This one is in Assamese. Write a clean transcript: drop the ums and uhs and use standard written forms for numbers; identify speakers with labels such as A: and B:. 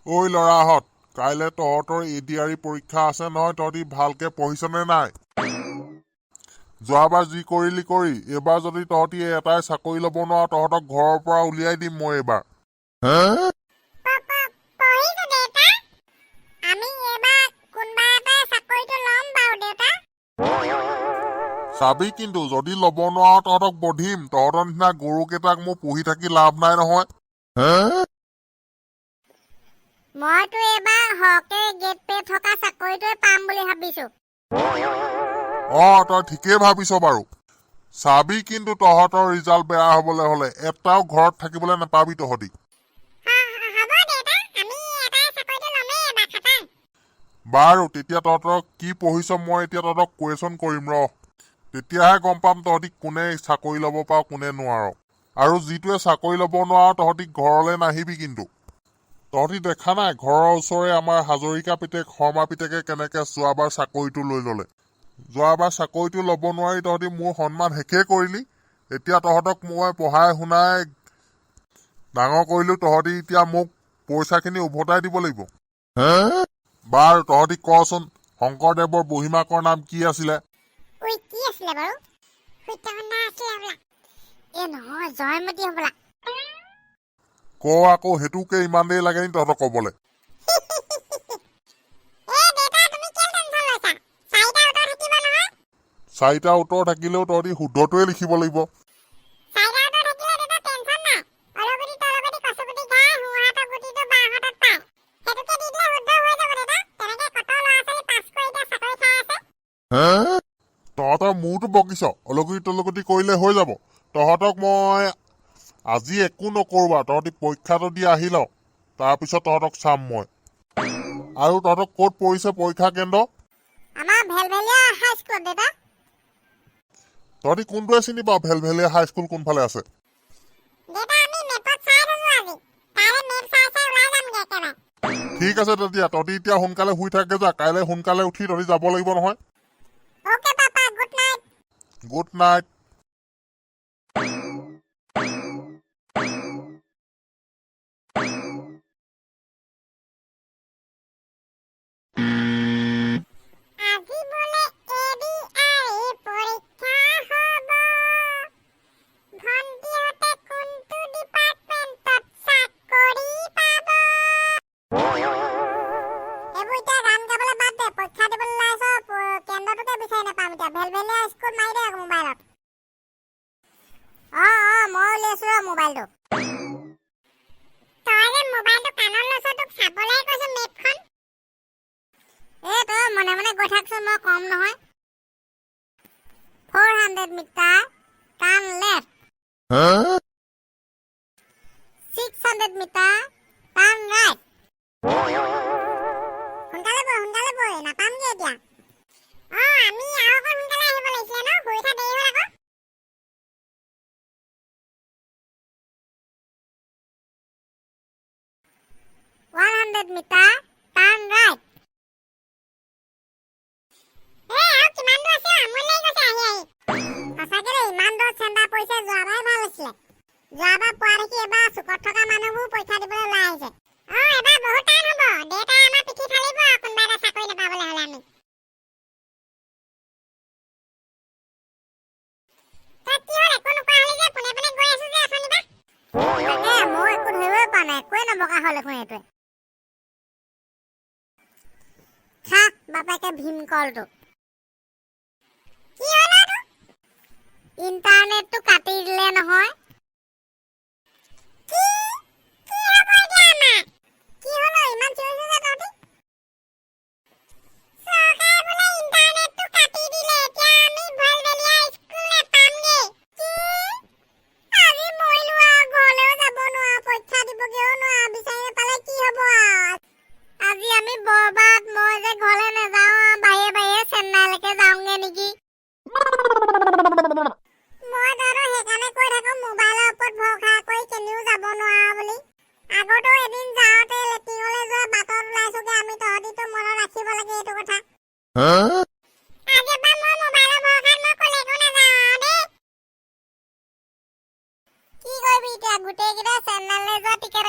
A: ঐ ল'ৰাহঁত, কাইলে তহঁতৰ এডিআৰই পৰীক্ষা আছে নহয়, তহঁতি ভালকে পঢ়িছনে নাই? যোৱাবাৰ যি কৰিলি কৰি, এইবাৰ যদি তহঁতি এটাই চাকৰি ল'ব নোৱাৰ, তহঁতক ঘৰৰ পৰা উলিয়াই দিম মই এইবাৰ। চাবি কিন্তু, যদি ল'ব নোৱাৰ তহঁতক বধিম। তহঁতৰ নিচিনা গৰুকেইটাক মোৰ পুহি থাকি লাভ নাই নহয়।
B: মইতো এবাৰ হকে গেট পে থকা চাকৰিটোৱে পাম বুলি ভাবিছো।
A: তই ঠিকেই ভাবিছ বাৰু। চাবি কিন্তু তহঁতৰ ৰিজাল্ট বেয়া হবলৈ হলে এটাও ঘৰত থাকিবলৈ নাপাবি তহঁতি। বাৰু তেতিয়া তহঁতক কি পঢ়িছ মই এতিয়া তহঁতক কুৱেশ্যন কৰিম ৰ। তেতিয়াহে গম পাম তহঁতি কোনে চাকৰি ল'ব পাৰ কোনে নোৱাৰ। আৰু যিটোৱে চাকৰি ল'ব নোৱাৰ তহঁতি ঘৰলৈ নাহিবি কিন্তু। তহঁতি দেখা নাই ঘৰৰ ওচৰৰে আমাৰ হাজৰিকা পিতেক শৰ্মা পিতেকে কেনেকে যোৱাবাৰ চাকৰিটো লৈ ললে। যোৱাবাৰ চাকৰিটো ল'ব নোৱাৰি তহঁতি মোৰ সন্মান শেষেই কৰিলি। এতিয়া তহঁতক মই পঢ়াই শুনাই ডাঙৰ কৰিলো, তহঁতি এতিয়া মোক পইচাখিনি উভতাই দিব লাগিব। বাৰু তহঁতি কচোন শংকৰদেৱৰ বুঢ়ীমাকৰ নাম কি আছিলে? ক আকৌ, সেইটোকে ইমান দেৰি লাগে নি তহঁতক কবলৈ? চাৰিটা উত্তৰ থাকিলেও তহঁতি শুদ্ধটোৱে লিখিব লাগিব। তহঁতৰ মোৰতো বকিছ, অলগতি তলগতি কৰিলে হৈ যাব। তহঁতক মই আজি একো নকৰোঁ, তহঁতি পৰীক্ষাটো দি আহি ল, তাৰপিছত তহঁতক চাম মই। আৰু তহঁতক ক'ত পৰিছে পৰীক্ষা কেন্দ্ৰ? তহঁতি কোনটোৱে চিনি পাৱ ভেলভেলীয়া হাইস্কুল কোনফালে আছে? ঠিক আছে তেতিয়া, তহঁতি এতিয়া সোনকালে শুই থাকগে যা, কাইলৈ সোনকালে উঠি তহঁতি যাব লাগিব নহয়। Good night.
B: মনে মনে গৈ থাকচোন, মই কম নহয়। 400 মিটাৰ টাৰ্ণ লেফ্ট। 600 মিটাৰ টাৰ্ণ ৰাইট। সোনকালে বৈ নাপামগে এতিয়া। আমি আৰু অকণ সোনকালে আহিব লাগিছিলে ন, শুই উঠা দেৰি হ'ল আকৌ। 100 মিটাৰ টাৰ্ণ ৰাইট। যোৱাবাৰ পোৱা দেখি এবাৰ চুকত থকা মানুহবোৰ পৰীক্ষা দিবলৈ ওলাই আহিছে। এবাৰ বহুত টান হ'ব। দেউতাই আমাৰ পিঠি ফালিব কোনোবা এটা চাকৰি নাপাবলৈ হ'লে আমি। তই কি হ'ল, একো নোকোৱা হলি যে? পোনে পোনে গৈ আছো যে অথনিৰ পৰা। মই একো ধৰিবই পৰা নাই, একোৱে নবকা হ'ল দেখোন এইটোৱে। খা বাপেকে ভীমকলটো। কি হ'ল এইটো? ইণ্টাৰনেটটো কাটি দিলে নহয়। গোটেই কেইটা চেন্নাইলৈ যোৱা টিকেট